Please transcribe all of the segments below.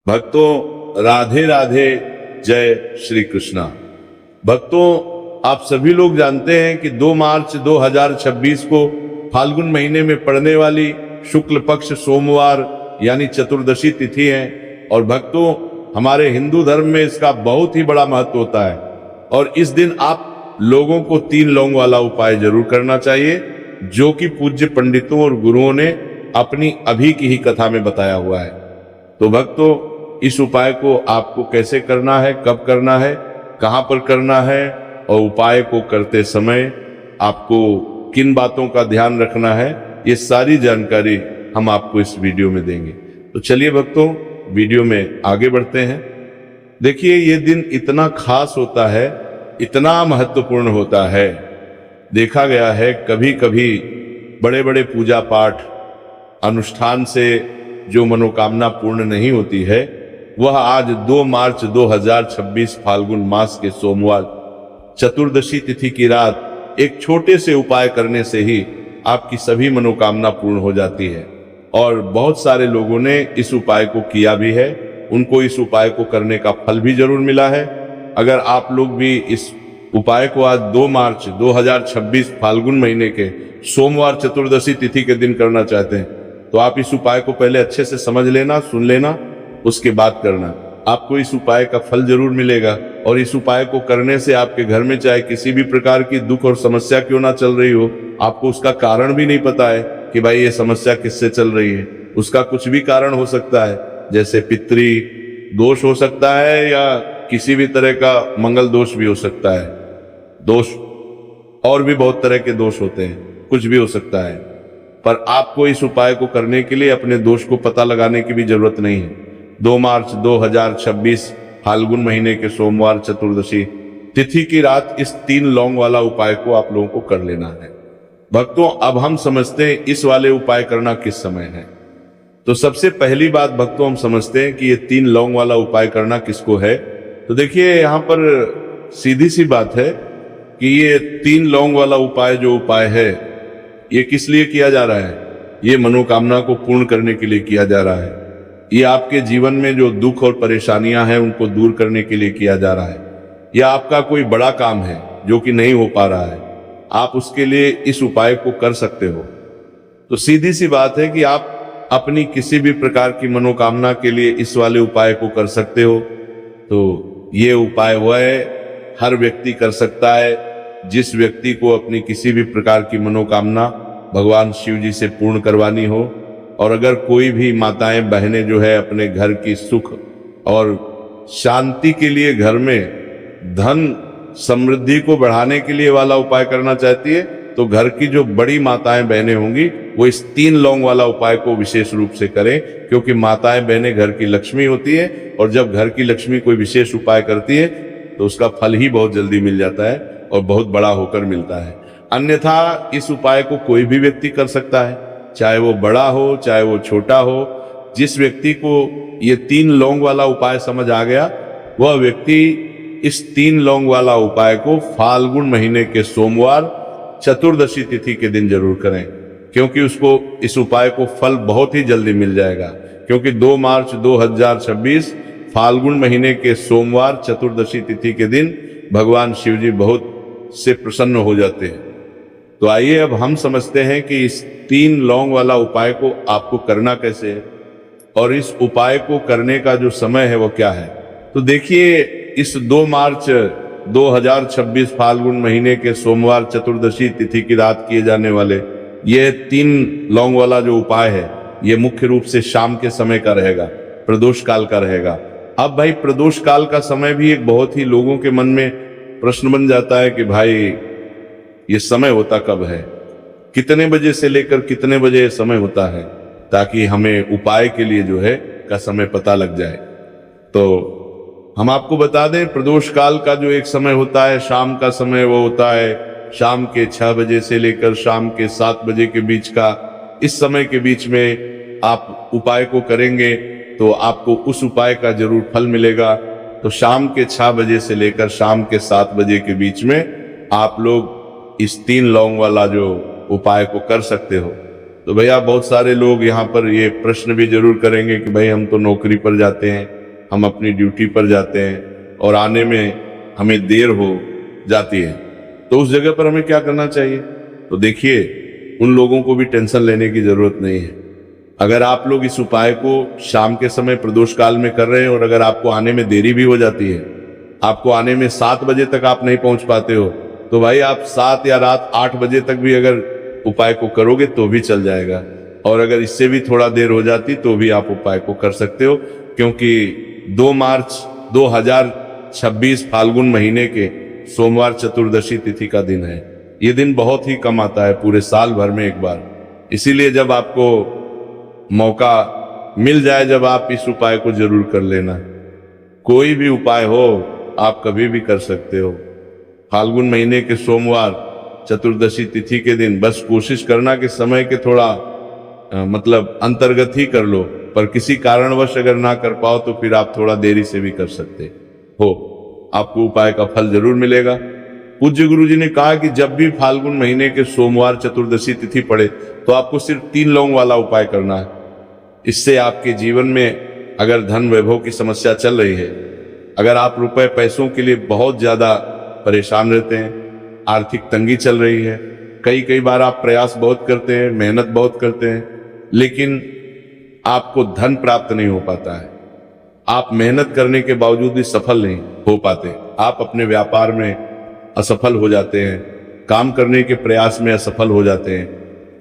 भक्तों राधे राधे, जय श्री कृष्णा। भक्तों आप सभी लोग जानते हैं कि 2 मार्च 2026 को फाल्गुन महीने में पड़ने वाली शुक्ल पक्ष सोमवार यानी चतुर्दशी तिथि है। और भक्तों हमारे हिंदू धर्म में इसका बहुत ही बड़ा महत्व होता है। और इस दिन आप लोगों को 3 लौंग वाला उपाय जरूर करना चाहिए, जो कि पूज्य पंडितों और गुरुओं ने अपनी अभी की ही कथा में बताया हुआ है। तो भक्तों इस उपाय को आपको कैसे करना है, कब करना है, कहां पर करना है और उपाय को करते समय आपको किन बातों का ध्यान रखना है, ये सारी जानकारी हम आपको इस वीडियो में देंगे। तो चलिए भक्तों वीडियो में आगे बढ़ते हैं। देखिए ये दिन इतना खास होता है, इतना महत्वपूर्ण होता है। देखा गया है कभी कभी बड़े बड़े पूजा पाठ अनुष्ठान से जो मनोकामना पूर्ण नहीं होती है, वह आज 2 मार्च 2026 फाल्गुन मास के सोमवार चतुर्दशी तिथि की रात एक छोटे से उपाय करने से ही आपकी सभी मनोकामना पूर्ण हो जाती है। और बहुत सारे लोगों ने इस उपाय को किया भी है, उनको इस उपाय को करने का फल भी जरूर मिला है। अगर आप लोग भी इस उपाय को आज 2 मार्च 2026 फाल्गुन महीने के सोमवार चतुर्दशी तिथि के दिन करना चाहते हैं, तो आप इस उपाय को पहले अच्छे से समझ लेना, सुन लेना, उसके बाद करना। आपको इस उपाय का फल जरूर मिलेगा। और इस उपाय को करने से आपके घर में चाहे किसी भी प्रकार की दुख और समस्या क्यों ना चल रही हो, आपको उसका कारण भी नहीं पता है कि भाई ये समस्या किससे चल रही है, उसका कुछ भी कारण हो सकता है। जैसे पितृ दोष हो सकता है या किसी भी तरह का मंगल दोष भी हो सकता है, दोष और भी बहुत तरह के दोष होते हैं, कुछ भी हो सकता है। पर आपको इस उपाय को करने के लिए अपने दोष को पता लगाने की भी जरूरत नहीं है। 2 मार्च 2026 फाल्गुन महीने के सोमवार चतुर्दशी तिथि की रात इस 3 लौंग वाला उपाय को आप लोगों को कर लेना है। भक्तों अब हम समझते हैं इस वाले उपाय करना किस समय है। तो सबसे पहली बात भक्तों हम समझते हैं कि ये 3 लौंग वाला उपाय करना किसको है। तो देखिए यहाँ पर सीधी सी बात है कि ये 3 लौंग वाला उपाय जो उपाय है, ये किस लिए किया जा रहा है? ये मनोकामना को पूर्ण करने के लिए किया जा रहा है। ये आपके जीवन में जो दुख और परेशानियां हैं उनको दूर करने के लिए किया जा रहा है। या आपका कोई बड़ा काम है जो कि नहीं हो पा रहा है, आप उसके लिए इस उपाय को कर सकते हो। तो सीधी सी बात है कि आप अपनी किसी भी प्रकार की मनोकामना के लिए इस वाले उपाय को कर सकते हो। तो ये उपाय वह है हर व्यक्ति कर सकता है जिस व्यक्ति को अपनी किसी भी प्रकार की मनोकामना भगवान शिव जी से पूर्ण करवानी हो। और अगर कोई भी माताएं बहनें जो है अपने घर की सुख और शांति के लिए, घर में धन समृद्धि को बढ़ाने के लिए वाला उपाय करना चाहती है, तो घर की जो बड़ी माताएं बहनें होंगी वो इस 3 लौंग वाला उपाय को विशेष रूप से करें। क्योंकि माताएं बहनें घर की लक्ष्मी होती है, और जब घर की लक्ष्मी कोई विशेष उपाय करती है तो उसका फल ही बहुत जल्दी मिल जाता है और बहुत बड़ा होकर मिलता है। अन्यथा इस उपाय को कोई भी व्यक्ति कर सकता है, चाहे वो बड़ा हो चाहे वो छोटा हो। जिस व्यक्ति को ये 3 लौंग वाला उपाय समझ आ गया, वह व्यक्ति इस 3 लौंग वाला उपाय को फाल्गुन महीने के सोमवार चतुर्दशी तिथि के दिन जरूर करें। क्योंकि उसको इस उपाय को फल बहुत ही जल्दी मिल जाएगा। क्योंकि 2 मार्च 2026 फाल्गुन महीने के सोमवार चतुर्दशी तिथि के दिन भगवान शिव जी बहुत से प्रसन्न हो जाते हैं। तो आइए अब हम समझते हैं कि इस 3 लौंग वाला उपाय को आपको करना कैसे है और इस उपाय को करने का जो समय है वो क्या है। तो देखिए इस 2 मार्च 2026 फाल्गुन महीने के सोमवार चतुर्दशी तिथि की रात किए जाने वाले ये 3 लौंग वाला जो उपाय है, ये मुख्य रूप से शाम के समय का रहेगा, प्रदोष काल का रहेगा। अब भाई प्रदोष काल का समय भी एक बहुत ही लोगों के मन में प्रश्न बन जाता है कि भाई ये समय होता कब है, कितने बजे से लेकर कितने बजे समय होता है, ताकि हमें उपाय के लिए जो है का समय पता लग जाए। तो हम आपको बता दें प्रदोष काल का जो एक समय होता है, शाम का समय, वो होता है शाम के 6 बजे से लेकर शाम के 7 बजे के बीच का। इस समय के बीच में आप उपाय को करेंगे तो आपको उस उपाय का जरूर फल मिलेगा। तो शाम के 6 बजे से लेकर शाम के 7 बजे के बीच में आप लोग इस 3 लौंग वाला जो उपाय को कर सकते हो। तो भैया बहुत सारे लोग यहाँ पर ये प्रश्न भी जरूर करेंगे कि भाई हम तो नौकरी पर जाते हैं, हम अपनी ड्यूटी पर जाते हैं और आने में हमें देर हो जाती है, तो उस जगह पर हमें क्या करना चाहिए? तो देखिए, उन लोगों को भी टेंशन लेने की जरूरत नहीं है। अगर आप लोग इस उपाय को शाम के समय प्रदोष काल में कर रहे हैं और अगर आपको आने में देरी भी हो जाती है, आपको आने में 7 बजे तक आप नहीं पहुंच पाते हो, तो भाई आप 7 या रात 8 बजे तक भी अगर उपाय को करोगे तो भी चल जाएगा। और अगर इससे भी थोड़ा देर हो जाती तो भी आप उपाय को कर सकते हो, क्योंकि 2 मार्च 2026 फाल्गुन महीने के सोमवार चतुर्दशी तिथि का दिन है। ये दिन बहुत ही कम आता है पूरे साल भर में एक बार। इसीलिए जब आपको मौका मिल जाए, जब आप इस उपाय को जरूर कर लेना। कोई भी उपाय हो आप कभी भी कर सकते हो। फाल्गुन महीने के सोमवार चतुर्दशी तिथि के दिन बस कोशिश करना कि समय के थोड़ा मतलब अंतर्गत ही कर लो, पर किसी कारणवश अगर ना कर पाओ तो फिर आप थोड़ा देरी से भी कर सकते हो, आपको उपाय का फल जरूर मिलेगा। पूज्य गुरु जी ने कहा कि जब भी फाल्गुन महीने के सोमवार चतुर्दशी तिथि पड़े तो आपको सिर्फ 3 लौंग वाला उपाय करना है। इससे आपके जीवन में अगर धन वैभव की समस्या चल रही है, अगर आप रुपए पैसों के लिए बहुत ज्यादा परेशान रहते हैं, आर्थिक तंगी चल रही है, कई बार आप प्रयास बहुत करते हैं, मेहनत बहुत करते हैं, लेकिन आपको धन प्राप्त नहीं हो पाता है, आप मेहनत करने के बावजूद भी सफल नहीं हो पाते, आप अपने व्यापार में असफल हो जाते हैं, काम करने के प्रयास में असफल हो जाते हैं,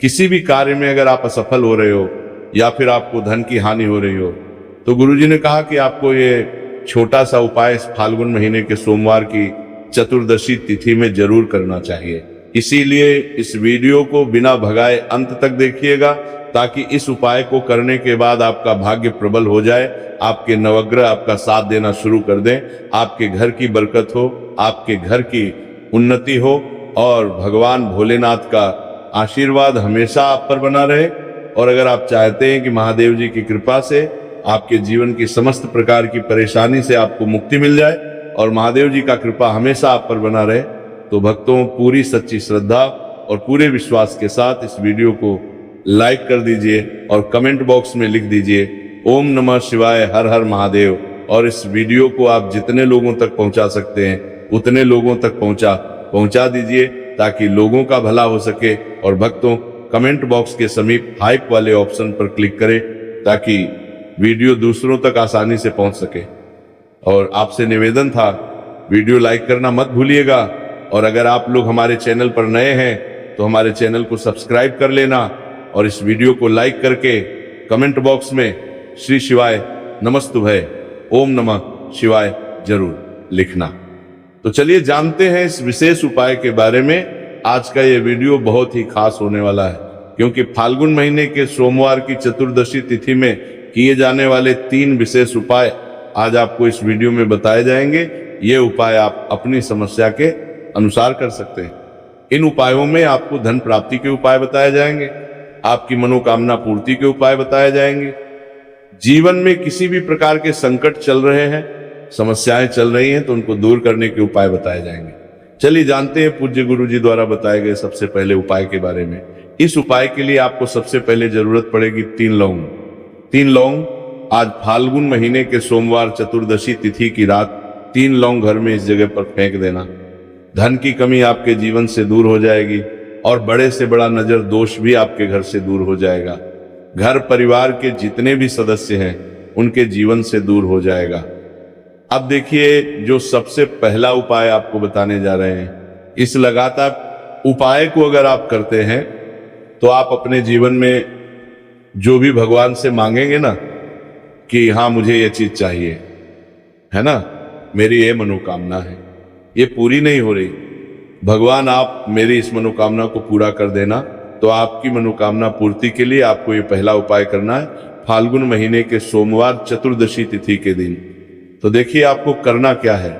किसी भी कार्य में अगर आप असफल हो रहे हो या फिर आपको धन की हानि हो रही हो, तो गुरुजी ने कहा कि आपको ये छोटा सा उपाय इस फाल्गुन महीने के सोमवार की चतुर्दशी तिथि में जरूर करना चाहिए। इसीलिए इस वीडियो को बिना भगाए अंत तक देखिएगा, ताकि इस उपाय को करने के बाद आपका भाग्य प्रबल हो जाए, आपके नवग्रह आपका साथ देना शुरू कर दें, आपके घर की बरकत हो, आपके घर की उन्नति हो और भगवान भोलेनाथ का आशीर्वाद हमेशा आप पर बना रहे। और अगर आप चाहते हैं कि महादेव जी की कृपा से आपके जीवन की समस्त प्रकार की परेशानी से आपको मुक्ति मिल जाए और महादेव जी का कृपा हमेशा आप पर बना रहे, तो भक्तों पूरी सच्ची श्रद्धा और पूरे विश्वास के साथ इस वीडियो को लाइक कर दीजिए और कमेंट बॉक्स में लिख दीजिए ओम नमः शिवाय, हर हर महादेव। और इस वीडियो को आप जितने लोगों तक पहुंचा सकते हैं उतने लोगों तक पहुंचा दीजिए, ताकि लोगों का भला हो सके। और भक्तों कमेंट बॉक्स के समीप हाइप वाले ऑप्शन पर क्लिक करें, ताकि वीडियो दूसरों तक आसानी से पहुंच सके। और आपसे निवेदन था, वीडियो लाइक करना मत भूलिएगा। और अगर आप लोग हमारे चैनल पर नए हैं तो हमारे चैनल को सब्सक्राइब कर लेना और इस वीडियो को लाइक करके कमेंट बॉक्स में श्री शिवाय नमस्तुभय ओम नमः शिवाय जरूर लिखना। तो चलिए जानते हैं इस विशेष उपाय के बारे में। आज का ये वीडियो बहुत ही खास होने वाला है, क्योंकि फाल्गुन महीने के सोमवार की चतुर्दशी तिथि में किए जाने वाले 3 विशेष उपाय आज आपको इस वीडियो में बताए जाएंगे। ये उपाय आप अपनी समस्या के अनुसार कर सकते हैं। इन उपायों में आपको धन प्राप्ति के उपाय बताए जाएंगे, आपकी मनोकामना पूर्ति के उपाय बताए जाएंगे, जीवन में किसी भी प्रकार के संकट चल रहे हैं, समस्याएं चल रही हैं तो उनको दूर करने के उपाय बताए जाएंगे। चलिए जानते हैं पूज्य गुरु जी द्वारा बताए गए सबसे पहले उपाय के बारे में। इस उपाय के लिए आपको सबसे पहले जरूरत पड़ेगी 3 लौंग। 3 लौंग आज फाल्गुन महीने के सोमवार चतुर्दशी तिथि की रात 3 लौंग घर में इस जगह पर फेंक देना। धन की कमी आपके जीवन से दूर हो जाएगी और बड़े से बड़ा नजर दोष भी आपके घर से दूर हो जाएगा। घर परिवार के जितने भी सदस्य हैं उनके जीवन से दूर हो जाएगा। अब देखिए, जो सबसे पहला उपाय आपको बताने जा रहे हैं, इस लगातार उपाय को अगर आप करते हैं तो आप अपने जीवन में जो भी भगवान से मांगेंगे ना कि हाँ मुझे ये चीज चाहिए, है ना, मेरी ये मनोकामना है, ये पूरी नहीं हो रही, भगवान आप मेरी इस मनोकामना को पूरा कर देना। तो आपकी मनोकामना पूर्ति के लिए आपको ये पहला उपाय करना है फाल्गुन महीने के सोमवार चतुर्दशी तिथि के दिन। तो देखिए आपको करना क्या है।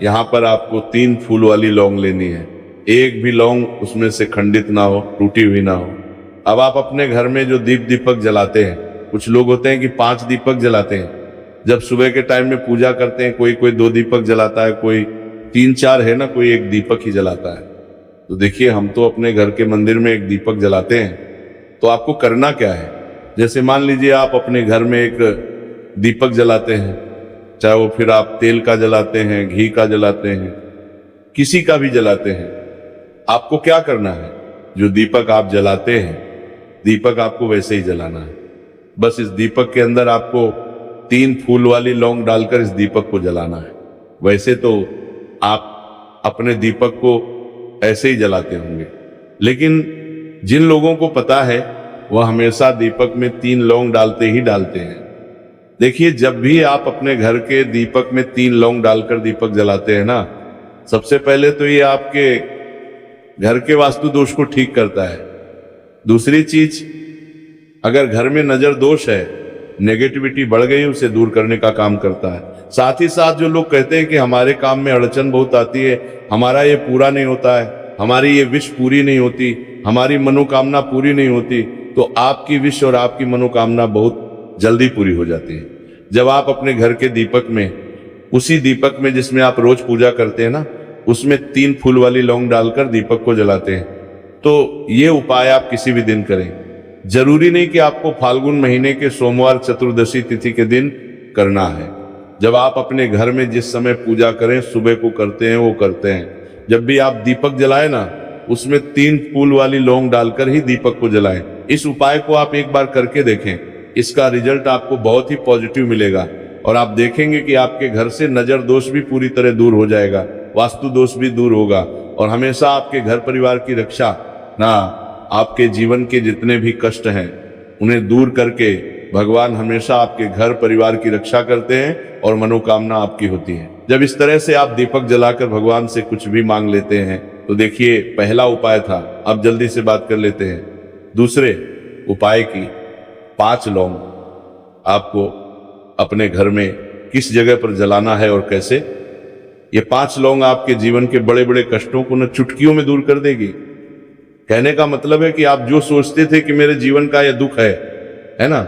यहाँ पर आपको 3 फूल वाली लौंग लेनी है, एक भी लौंग उसमें से खंडित ना हो, टूटी हुई ना हो। अब आप अपने घर में जो दीपक जलाते हैं, कुछ लोग होते हैं कि 5 दीपक जलाते हैं, जब सुबह के टाइम में पूजा करते हैं कोई 2 दीपक जलाता है, कोई 3-4 है ना, कोई 1 दीपक ही जलाता है। तो देखिए हम तो अपने घर के मंदिर में 1 दीपक जलाते हैं। तो आपको करना क्या है, जैसे मान लीजिए आप अपने घर में एक दीपक जलाते हैं चाहे वो फिर आप तेल का जलाते हैं, घी का जलाते हैं, किसी का भी जलाते हैं, आपको क्या करना है? जो दीपक आप जलाते हैं, दीपक आपको वैसे ही जलाना है। बस इस दीपक के अंदर आपको 3 फूल वाली लौंग डालकर इस दीपक को जलाना है। वैसे तो आप अपने दीपक को ऐसे ही जलाते होंगे, लेकिन जिन लोगों को पता है वह हमेशा दीपक में 3 लौंग डालते ही डालते हैं। देखिए, जब भी आप अपने घर के दीपक में 3 लौंग डालकर दीपक जलाते हैं ना, सबसे पहले तो ये आपके घर के वास्तु दोष को ठीक करता है। दूसरी चीज, अगर घर में नजर दोष है, नेगेटिविटी बढ़ गई, उसे दूर करने का काम करता है। साथ ही साथ जो लोग कहते हैं कि हमारे काम में अड़चन बहुत आती है, हमारा ये पूरा नहीं होता है, हमारी ये विश पूरी नहीं होती, हमारी मनोकामना पूरी नहीं होती, तो आपकी विश और आपकी मनोकामना बहुत जल्दी पूरी हो जाती है। जब आप अपने घर के दीपक में, उसी दीपक में जिसमें आप रोज पूजा करते हैं ना, उसमें 3 फूल वाली लौंग डालकर दीपक को जलाते हैं, तो ये उपाय आप किसी भी दिन करें। जरूरी नहीं कि आपको फाल्गुन महीने के सोमवार चतुर्दशी तिथि के दिन करना है। जब आप अपने घर में जिस समय पूजा करें, सुबह को करते हैं, वो करते हैं। जब भी आप दीपक जलाएं ना, उसमें 3 फूल वाली लौंग डालकर ही दीपक को जलाएं। इस उपाय को आप एक बार करके देखें, इसका रिजल्ट आपको बहुत ही पॉजिटिव मिलेगा और आप देखेंगे कि आपके घर से नजर दोष भी पूरी तरह दूर हो जाएगा, वास्तु दोष भी दूर होगा और हमेशा आपके घर परिवार की रक्षा ना, आपके जीवन के जितने भी कष्ट हैं उन्हें दूर करके भगवान हमेशा आपके घर परिवार की रक्षा करते हैं और मनोकामना आपकी होती है। जब इस तरह से आप दीपक जलाकर भगवान से कुछ भी मांग लेते हैं, तो देखिए, पहला उपाय था। अब जल्दी से बात कर लेते हैं दूसरे उपाय की। 5 लौंग आपको अपने घर में किस जगह पर जलाना है और कैसे। ये 5 लौंग आपके जीवन के बड़े बड़े कष्टों को न चुटकियों में दूर कर देगी। कहने का मतलब है कि आप जो सोचते थे कि मेरे जीवन का यह दुख है ना,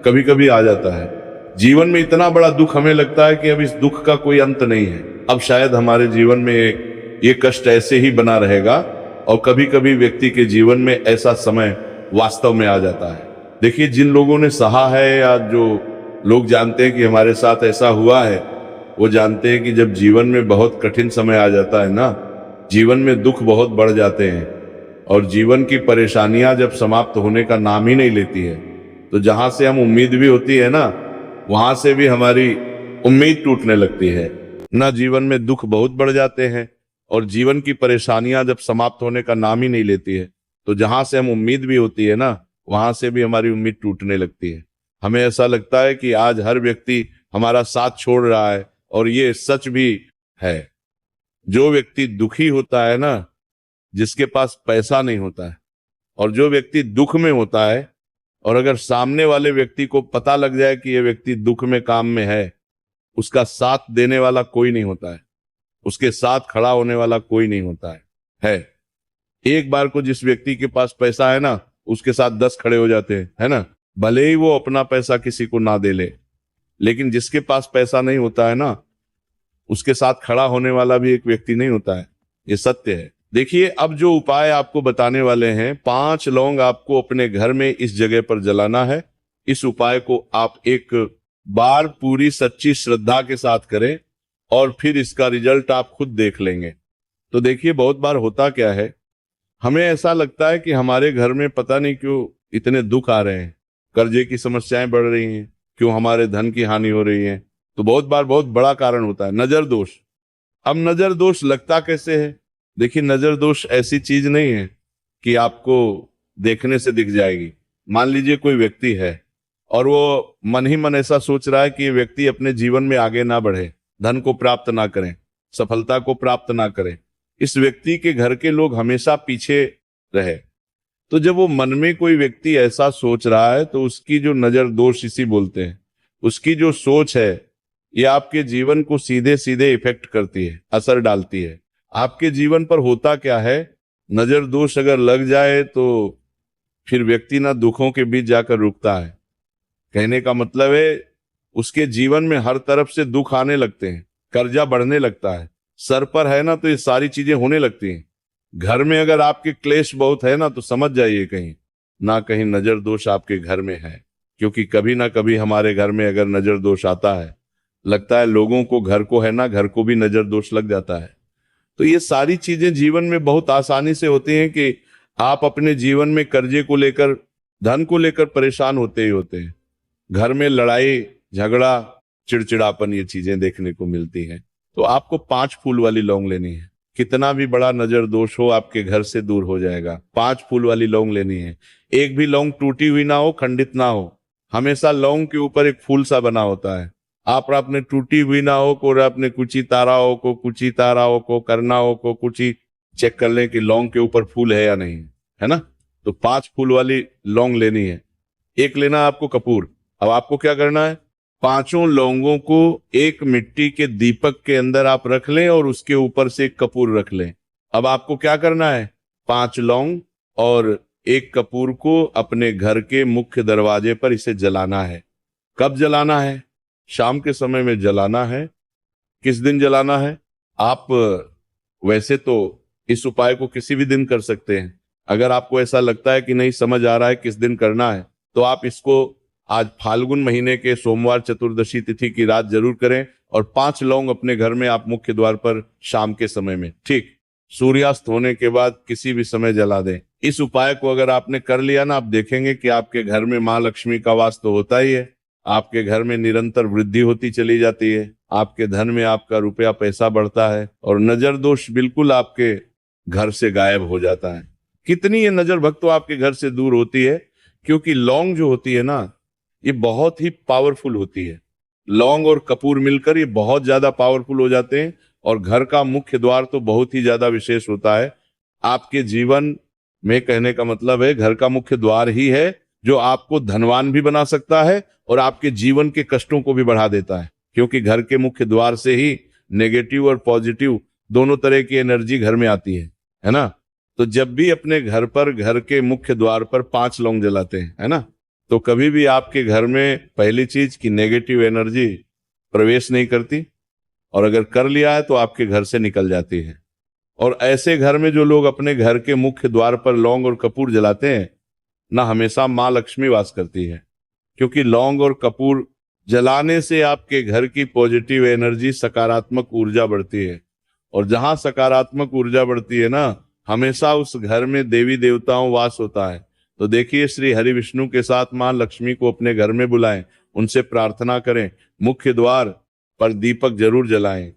कभी कभी आ जाता है। जीवन में इतना बड़ा दुख हमें लगता है कि अब इस दुख का कोई अंत नहीं है, अब शायद हमारे जीवन में ये कष्ट ऐसे ही बना रहेगा। और कभी कभी व्यक्ति के जीवन में ऐसा समय वास्तव में आ जाता है। देखिए, जिन लोगों ने सहा है या जो लोग जानते हैं कि हमारे साथ ऐसा हुआ है, वो जानते हैं कि जब जीवन में बहुत कठिन समय आ जाता है ना, जीवन में दुख बहुत बढ़ जाते हैं और जीवन की परेशानियां जब समाप्त होने का नाम ही नहीं लेती है, तो जहां से हम उम्मीद भी होती है ना, वहां से भी हमारी उम्मीद टूटने लगती है ना। जीवन में दुख बहुत बढ़ जाते हैं और जीवन की परेशानियां जब समाप्त होने का नाम ही नहीं लेती है, तो जहां से हम उम्मीद भी होती है ना, वहां से भी हमारी उम्मीद टूटने लगती है। हमें ऐसा लगता है कि आज हर व्यक्ति हमारा साथ छोड़ रहा है और ये सच भी है। जो व्यक्ति दुखी होता है ना, जिसके पास पैसा नहीं होता है, और जो व्यक्ति दुख में होता है, और अगर सामने वाले व्यक्ति को पता लग जाए कि ये व्यक्ति दुख में काम में है, उसका साथ देने वाला कोई नहीं होता है, उसके साथ खड़ा होने वाला कोई नहीं होता है। एक बार को जिस व्यक्ति के पास पैसा है ना, उसके साथ 10 खड़े हो जाते हैं, है ना, भले ही वो अपना पैसा किसी को ना दे ले। लेकिन जिसके पास पैसा नहीं होता है ना, उसके साथ खड़ा होने वाला भी एक व्यक्ति नहीं होता है। ये सत्य है। देखिए, अब जो उपाय आपको बताने वाले हैं, 5 लौंग आपको अपने घर में इस जगह पर जलाना है। इस उपाय को आप एक बार पूरी सच्ची श्रद्धा के साथ करें और फिर इसका रिजल्ट आप खुद देख लेंगे। तो देखिए, बहुत बार होता क्या है, हमें ऐसा लगता है कि हमारे घर में पता नहीं क्यों इतने दुख आ रहे हैं, कर्जे की समस्याएं बढ़ रही हैं, क्यों हमारे धन की हानि हो रही है। तो बहुत बार बहुत बड़ा कारण होता है नजर दोष। अब नजर दोष लगता कैसे है? देखिए, नजर दोष ऐसी चीज नहीं है कि आपको देखने से दिख जाएगी। मान लीजिए कोई व्यक्ति है और वो मन ही मन ऐसा सोच रहा है कि ये व्यक्ति अपने जीवन में आगे ना बढ़े, धन को प्राप्त ना करें, सफलता को प्राप्त ना करें, इस व्यक्ति के घर के लोग हमेशा पीछे रहे। तो जब वो मन में कोई व्यक्ति ऐसा सोच रहा है, तो उसकी जो नजर दोष इसी बोलते हैं, उसकी जो सोच है, ये आपके जीवन को सीधे सीधे इफेक्ट करती है, असर डालती है। आपके जीवन पर होता क्या है, नजर दोष अगर लग जाए तो फिर व्यक्ति ना दुखों के बीच जाकर रुकता है। कहने का मतलब है, उसके जीवन में हर तरफ से दुख आने लगते हैं, कर्जा बढ़ने लगता है, सर पर है ना तो ये सारी चीजें होने लगती हैं। घर में अगर आपके क्लेश बहुत है ना, तो समझ जाइए कहीं ना कहीं नजर दोष आपके घर में है। क्योंकि कभी ना कभी हमारे घर में अगर नजर दोष आता है लगता है लोगों को, घर को है ना, घर को भी नजर दोष लग जाता है। तो ये सारी चीजें जीवन में बहुत आसानी से होती हैं कि आप अपने जीवन में कर्जे को लेकर, धन को लेकर परेशान होते ही होते हैं। घर में लड़ाई झगड़ा, चिड़चिड़ापन, ये चीजें देखने को मिलती हैं। तो आपको 5 फूल वाली लौंग लेनी है। कितना भी बड़ा नजर दोष हो आपके घर से दूर हो जाएगा। 5 फूल वाली लौंग लेनी है। एक भी लौंग टूटी हुई ना हो, खंडित ना हो। हमेशा लौंग के ऊपर एक फूल सा बना होता है। आप अपने टूटी हुई ना हो को, अपने कुची ताराओं को, कुची ताराओं को, करनाओं को कुची चेक कर लें कि लौंग के ऊपर फूल है या नहीं, है ना। तो 5 फूल वाली लौंग लेनी है। एक लेना आपको कपूर। अब आपको क्या करना है, 5 लौंगों को एक मिट्टी के दीपक के अंदर आप रख लें और उसके ऊपर से एक कपूर रख लें। अब आपको क्या करना है, 5 लौंग और एक कपूर को अपने घर के मुख्य दरवाजे पर इसे जलाना है। कब जलाना है, शाम के समय में जलाना है। किस दिन जलाना है, आप वैसे तो इस उपाय को किसी भी दिन कर सकते हैं। अगर आपको ऐसा लगता है कि नहीं समझ आ रहा है किस दिन करना है, तो आप इसको आज फाल्गुन महीने के सोमवार चतुर्दशी तिथि की रात जरूर करें। और 5 लौंग अपने घर में आप मुख्य द्वार पर शाम के समय में, ठीक सूर्यास्त होने के बाद किसी भी समय जला दें। इस उपाय को अगर आपने कर लिया ना, आप देखेंगे कि आपके घर में माँ लक्ष्मी का वास तो होता ही है। आपके घर में निरंतर वृद्धि होती चली जाती है। आपके धन में आपका रुपया पैसा बढ़ता है और नजर दोष बिल्कुल आपके घर से गायब हो जाता है। कितनी ये नजर भक्तों आपके घर से दूर होती है, क्योंकि लौंग जो होती है ना, ये बहुत ही पावरफुल होती है। लौंग और कपूर मिलकर ये बहुत ज्यादा पावरफुल हो जाते हैं। और घर का मुख्य द्वार तो बहुत ही ज्यादा विशेष होता है। आपके जीवन में, कहने का मतलब है, घर का मुख्य द्वार ही है जो आपको धनवान भी बना सकता है और आपके जीवन के कष्टों को भी बढ़ा देता है। क्योंकि घर के मुख्य द्वार से ही नेगेटिव और पॉजिटिव दोनों तरह की एनर्जी घर में आती है ना। तो जब भी अपने घर पर, घर के मुख्य द्वार पर 5 लौंग जलाते हैं, है ना, तो कभी भी आपके घर में पहली चीज की नेगेटिव एनर्जी प्रवेश नहीं करती, और अगर कर लिया है तो आपके घर से निकल जाती है। और ऐसे घर में जो लोग अपने घर के मुख्य द्वार पर लौंग और कपूर जलाते हैं ना, हमेशा माँ लक्ष्मी वास करती है। क्योंकि लौंग और कपूर जलाने से आपके घर की पॉजिटिव एनर्जी, सकारात्मक ऊर्जा बढ़ती है। और जहां सकारात्मक ऊर्जा बढ़ती है ना, हमेशा उस घर में देवी देवताओं वास होता है। तो देखिए, श्री हरि विष्णु के साथ मां लक्ष्मी को अपने घर में बुलाएं, उनसे प्रार्थना करें, मुख्य द्वार पर दीपक जरूर जलाएं।